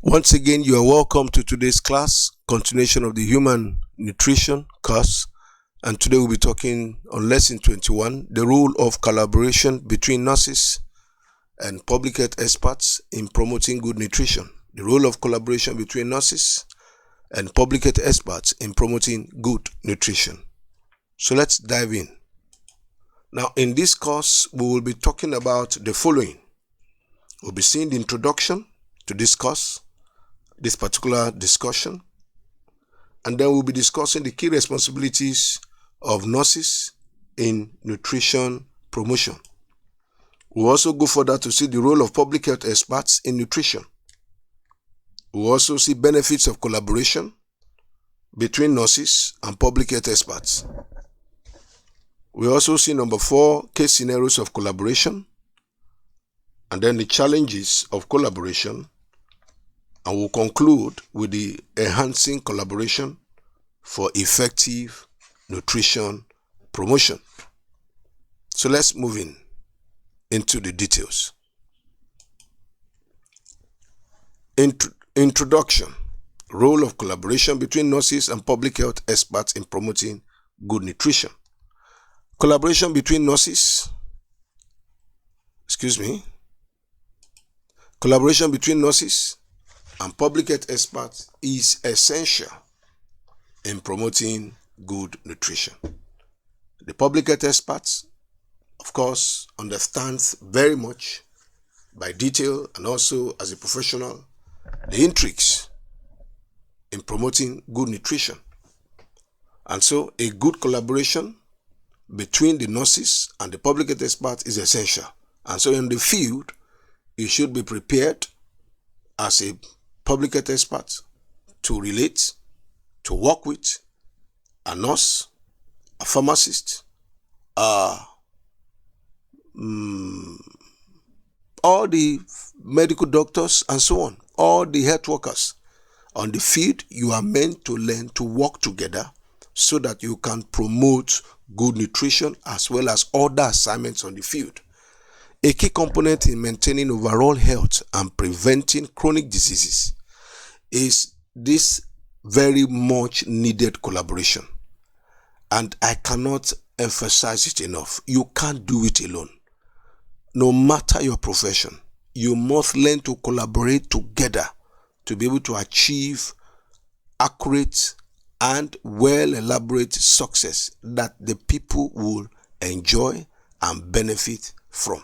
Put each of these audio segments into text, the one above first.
Once again, you are welcome to today's class, continuation of the human nutrition course. And today we'll be talking on lesson 21, the role of collaboration between nurses and public health experts in promoting good nutrition. The role of collaboration between nurses and public health experts in promoting good nutrition. So let's dive in. Now, in this course, we will be talking about the following. We'll be seeing the introduction to this course, this particular discussion, and then we'll be discussing the key responsibilities of nurses in nutrition promotion. We'll also go further to see the role of public health experts in nutrition. We'll also see benefits of collaboration between nurses and public health experts. We'll also see number 4, case scenarios of collaboration, and then the challenges of collaboration, and we'll conclude with the enhancing collaboration for effective nutrition promotion. So let's move into the details. Introduction. Role of collaboration between nurses and public health experts in promoting good nutrition. Collaboration between nurses and public health experts is essential in promoting good nutrition. The public health experts, of course, understands very much by detail and also as a professional the intrigues in promoting good nutrition. And so a good collaboration between the nurses and the public health experts is essential. And so in the field, you should be prepared as a public health expert to relate, to work with a nurse, a pharmacist, all the medical doctors and so on, all the health workers. On the field, you are meant to learn to work together so that you can promote good nutrition as well as other assignments on the field. A key component in maintaining overall health and preventing chronic diseases is this very much needed collaboration. And I cannot emphasize it enough. You can't do it alone. No matter your profession, you must learn to collaborate together to be able to achieve accurate and well-elaborate success that the people will enjoy and benefit from.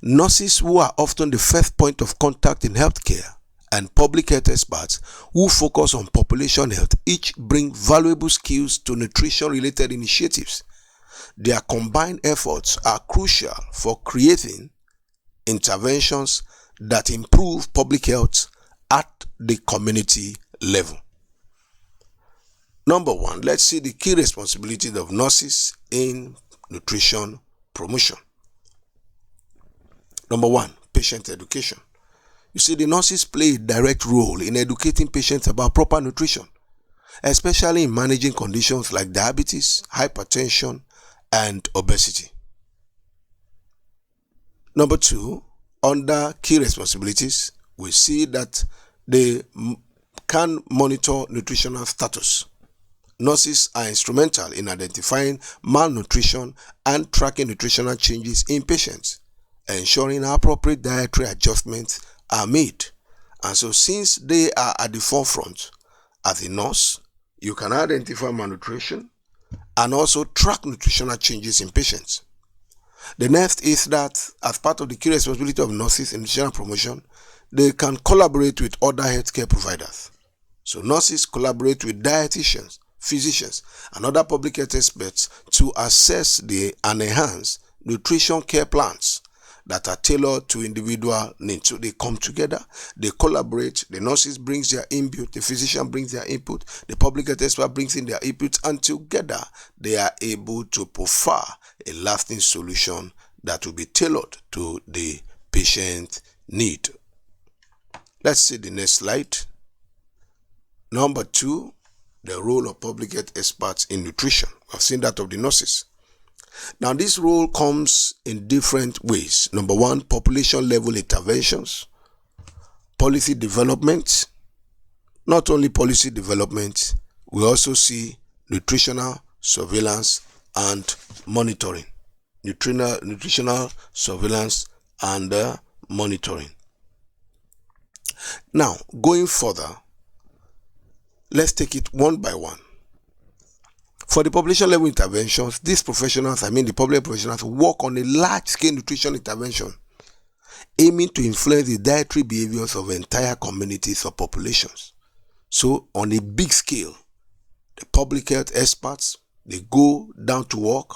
Nurses, who are often the first point of contact in healthcare, and public health experts who focus on population health, each bring valuable skills to nutrition-related initiatives. Their combined efforts are crucial for creating interventions that improve public health at the community level. Number 1, let's see the key responsibilities of nurses in nutrition promotion. Number 1, patient education. You see, the nurses play a direct role in educating patients about proper nutrition, especially in managing conditions like diabetes, hypertension, and obesity. Number 2, under key responsibilities, we see that they can monitor nutritional status. Nurses are instrumental in identifying malnutrition and tracking nutritional changes in patients, ensuring appropriate dietary adjustments are made. And so since they are at the forefront, as a nurse, you can identify malnutrition and also track nutritional changes in patients. The next is that as part of the key responsibility of nurses in nutritional promotion, they can collaborate with other healthcare providers. So nurses collaborate with dietitians, physicians, and other public health experts to assess and enhance nutrition care plans that are tailored to individual needs. So they come together, they collaborate, the nurses brings their input, the physician brings their input, the public health expert brings in their input, and together they are able to prefer a lasting solution that will be tailored to the patient need. Let's see the next slide. Number 2, the role of public health experts in nutrition. I've seen that of the nurses. Now, this role comes in different ways. Number 1, population level interventions. policy development. Not only policy development, we also see nutritional surveillance and monitoring. Nutritional surveillance and monitoring. Now, going further, let's take it one by one. For the population level interventions, these professionals, the public professionals, work on a large-scale nutrition intervention aiming to influence the dietary behaviors of entire communities or populations. So, on a big scale, the public health experts, they go down to work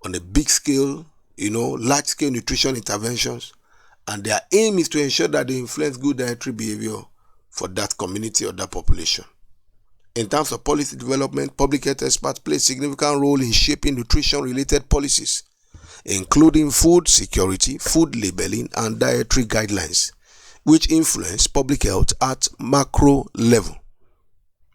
on a big scale, large-scale nutrition interventions, and their aim is to ensure that they influence good dietary behavior for that community or that population. In terms of policy development, public health experts play a significant role in shaping nutrition-related policies, including food security, food labeling, and dietary guidelines, which influence public health at macro level.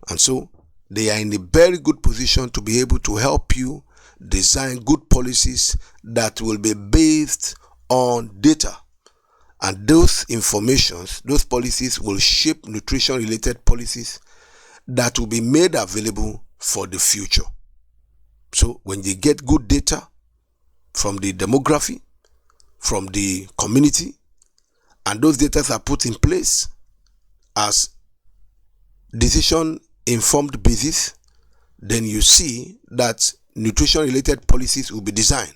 And so, they are in a very good position to be able to help you design good policies that will be based on data. And those policies will shape nutrition-related policies that will be made available for the future. So when you get good data from the demography, from the community, and those data are put in place as decision-informed basis, then you see that nutrition-related policies will be designed.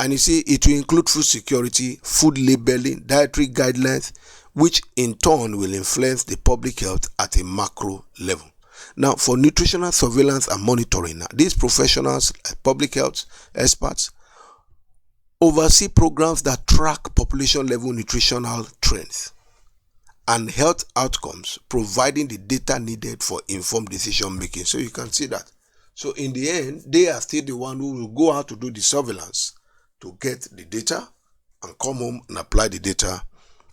And you see, it will include food security, food labeling, dietary guidelines, which in turn will influence the public health at a macro level. Now, for nutritional surveillance and monitoring, these professionals, public health experts, oversee programs that track population level nutritional trends and health outcomes, providing the data needed for informed decision making. So you can see that. So in the end, they are still the one who will go out to do the surveillance to get the data and come home and apply the data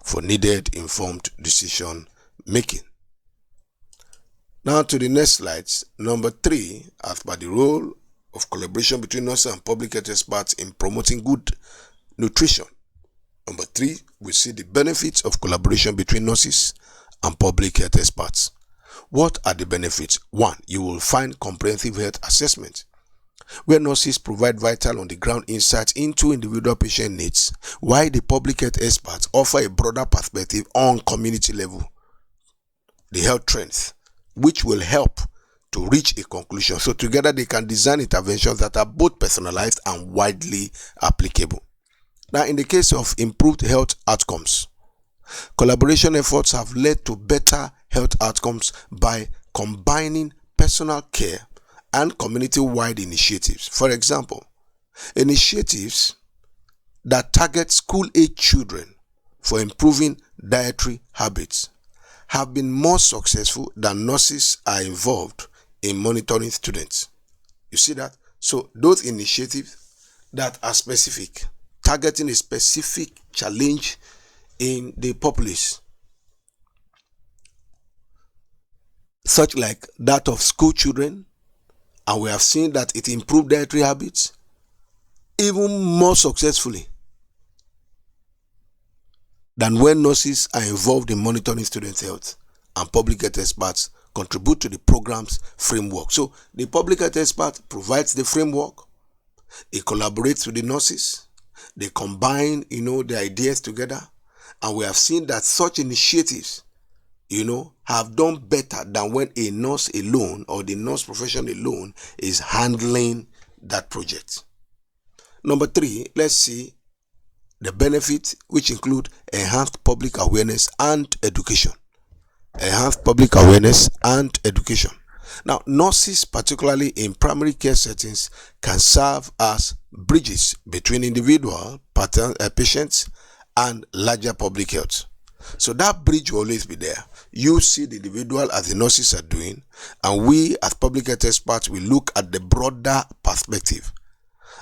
for needed informed decision making. Now to the next slides. Number 3, as per the role of collaboration between nurses and public health experts in promoting good nutrition. Number 3, we see the benefits of collaboration between nurses and public health experts. What are the benefits? 1, you will find comprehensive health assessment, where nurses provide vital on-the-ground insights into individual patient needs, while the public health experts offer a broader perspective on community level, the health trends, which will help to reach a conclusion. So together they can design interventions that are both personalized and widely applicable. Now, in the case of improved health outcomes, collaboration efforts have led to better health outcomes by combining personal care and community-wide initiatives. For example, initiatives that target school-age children for improving dietary habits have been more successful than nurses are involved in monitoring students. You see that? So those initiatives that are specific, targeting a specific challenge in the populace, such like that of school children, and we have seen that it improved dietary habits even more successfully than when nurses are involved in monitoring students' health, and public health experts contribute to the program's framework. So the public health expert provides the framework, he collaborates with the nurses, they combine, the ideas together, and we have seen that such initiatives, have done better than when a nurse alone or the nurse profession alone is handling that project. Number 3, let's see the benefits, which include enhanced public awareness and education. Enhanced public awareness and education. Now, nurses, particularly in primary care settings, can serve as bridges between individual patients and larger public health. So that bridge will always be there. You see the individual as the nurses are doing, and we as public health experts, we look at the broader perspective.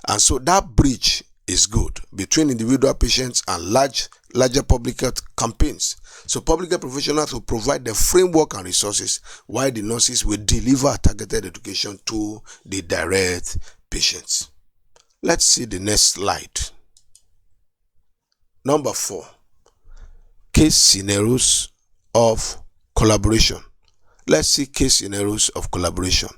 And so that bridge is good between individual patients and larger public health campaigns. So public health professionals will provide the framework and resources, while the nurses will deliver targeted education to the direct patients. Let's see the next slide. Number 4. case scenarios of collaboration. Let's see case scenarios of collaboration.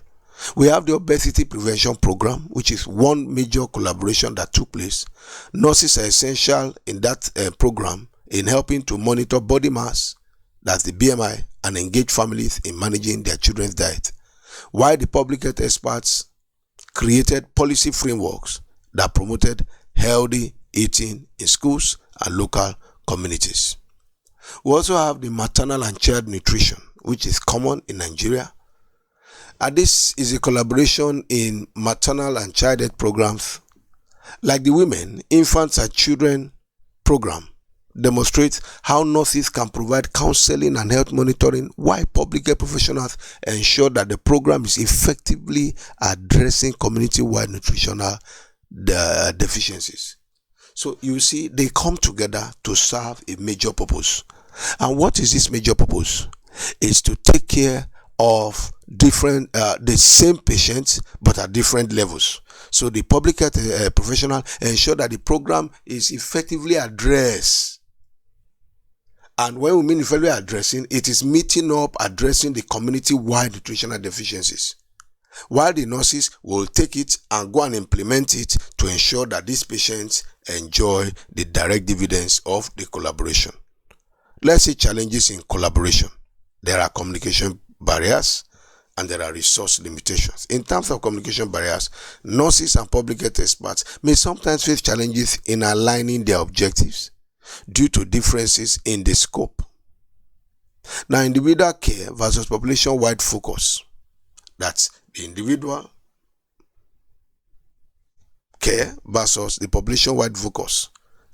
We have the obesity prevention program, which is one major collaboration that took place. Nurses are essential in that program in helping to monitor body mass, that's the BMI, and engage families in managing their children's diet, while the public health experts created policy frameworks that promoted healthy eating in schools and local communities. We also have the maternal and child nutrition, which is common in Nigeria. And this is a collaboration in maternal and child health programs. Like the women, infants and children program demonstrates how nurses can provide counseling and health monitoring, while public health professionals ensure that the program is effectively addressing community-wide nutritional deficiencies. So you see, they come together to serve a major purpose. And what is this major purpose? It's to take care of the same patients but at different levels. So the public health professional ensure that the program is effectively addressed. And when we mean effectively addressing, it is meeting up addressing the community-wide nutritional deficiencies, while the nurses will take it and go and implement it to ensure that these patients enjoy the direct dividends of the collaboration. Let's see challenges in collaboration. There are communication barriers and there are resource limitations. In terms of communication barriers, nurses and public health experts may sometimes face challenges in aligning their objectives due to differences in the scope. Now, individual care versus population-wide focus. That's the individual care versus the population-wide focus.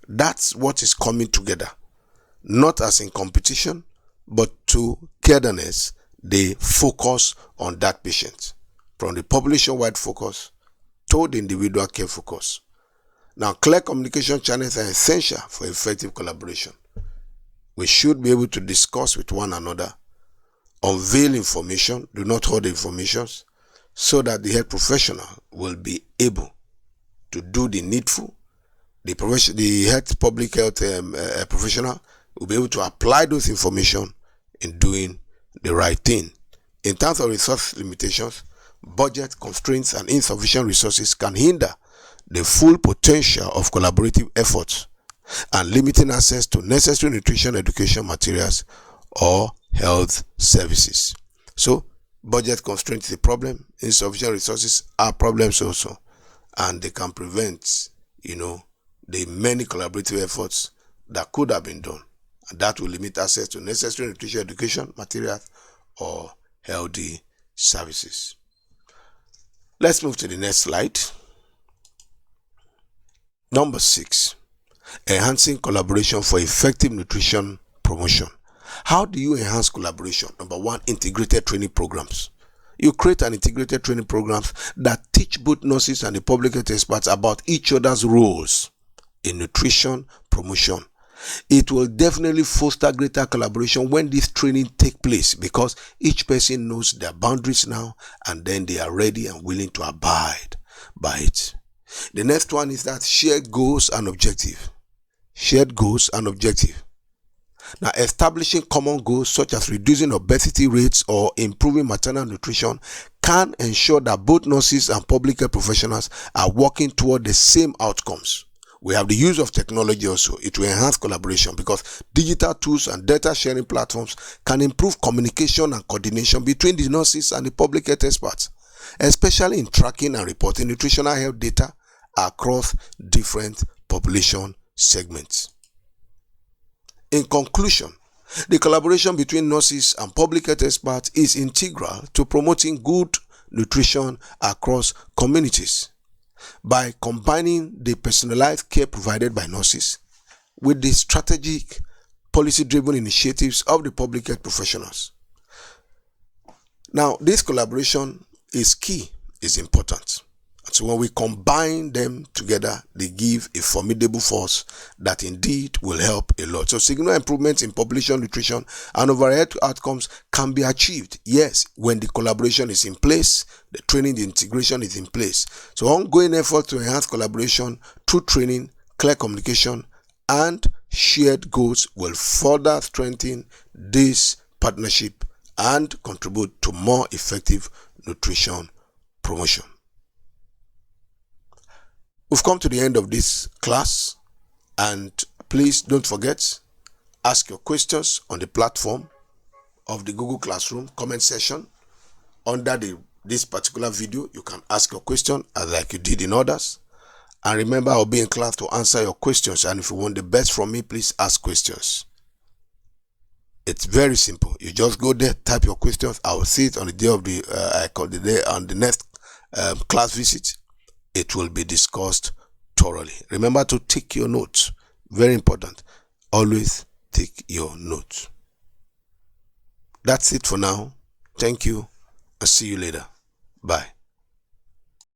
That's what is coming together. Not as in competition, but togetherness, they focus on that patient. From the population-wide focus to the individual care focus. Now, clear communication channels are essential for effective collaboration. We should be able to discuss with one another, unveil information, do not hold information, so that the health professional will be able to do the needful. The health public health professional will be able to apply those information in doing the right thing. In terms of resource limitations, budget constraints and insufficient resources can hinder the full potential of collaborative efforts and limiting access to necessary nutrition education materials or health services. So, budget constraints is a problem. Insufficient resources are problems also, and they can prevent, the many collaborative efforts that could have been done, and that will limit access to necessary nutrition education materials or healthy services. Let's move to the next slide. Number 6, enhancing collaboration for effective nutrition promotion. How do you enhance collaboration? Number 1, integrated training programs. You create an integrated training programs that teach both nurses and the public health experts about each other's roles in nutrition promotion. It will definitely foster greater collaboration when this training take place, because each person knows their boundaries now, and then they are ready and willing to abide by it. The next one is that shared goals and objective. Shared goals and objective. Now, establishing common goals such as reducing obesity rates or improving maternal nutrition can ensure that both nurses and public health professionals are working toward the same outcomes. We have the use of technology also. It will enhance collaboration because digital tools and data sharing platforms can improve communication and coordination between the nurses and the public health experts, especially in tracking and reporting nutritional health data across different population segments. In conclusion, the collaboration between nurses and public health experts is integral to promoting good nutrition across communities. By combining the personalized care provided by nurses with the strategic policy-driven initiatives of the public health professionals. Now, this collaboration is key, is important. So when we combine them together, they give a formidable force that indeed will help a lot. So significant improvements in population nutrition and overall outcomes can be achieved, yes, when the collaboration is in place, the training, the integration is in place. So ongoing efforts to enhance collaboration through training, clear communication, and shared goals will further strengthen this partnership and contribute to more effective nutrition promotion. We've come to the end of this class, and please don't forget, ask your questions on the platform of the Google Classroom comment section. Under this particular video, you can ask your question like you did in others. And remember, I'll be in class to answer your questions. And if you want the best from me, please ask questions. It's very simple. You just go there, type your questions. I will see it on the day of on the next class visit. It will be discussed thoroughly. Remember to take your notes. Very important. Always take your notes. That's it for now. Thank you. I'll see you later. Bye.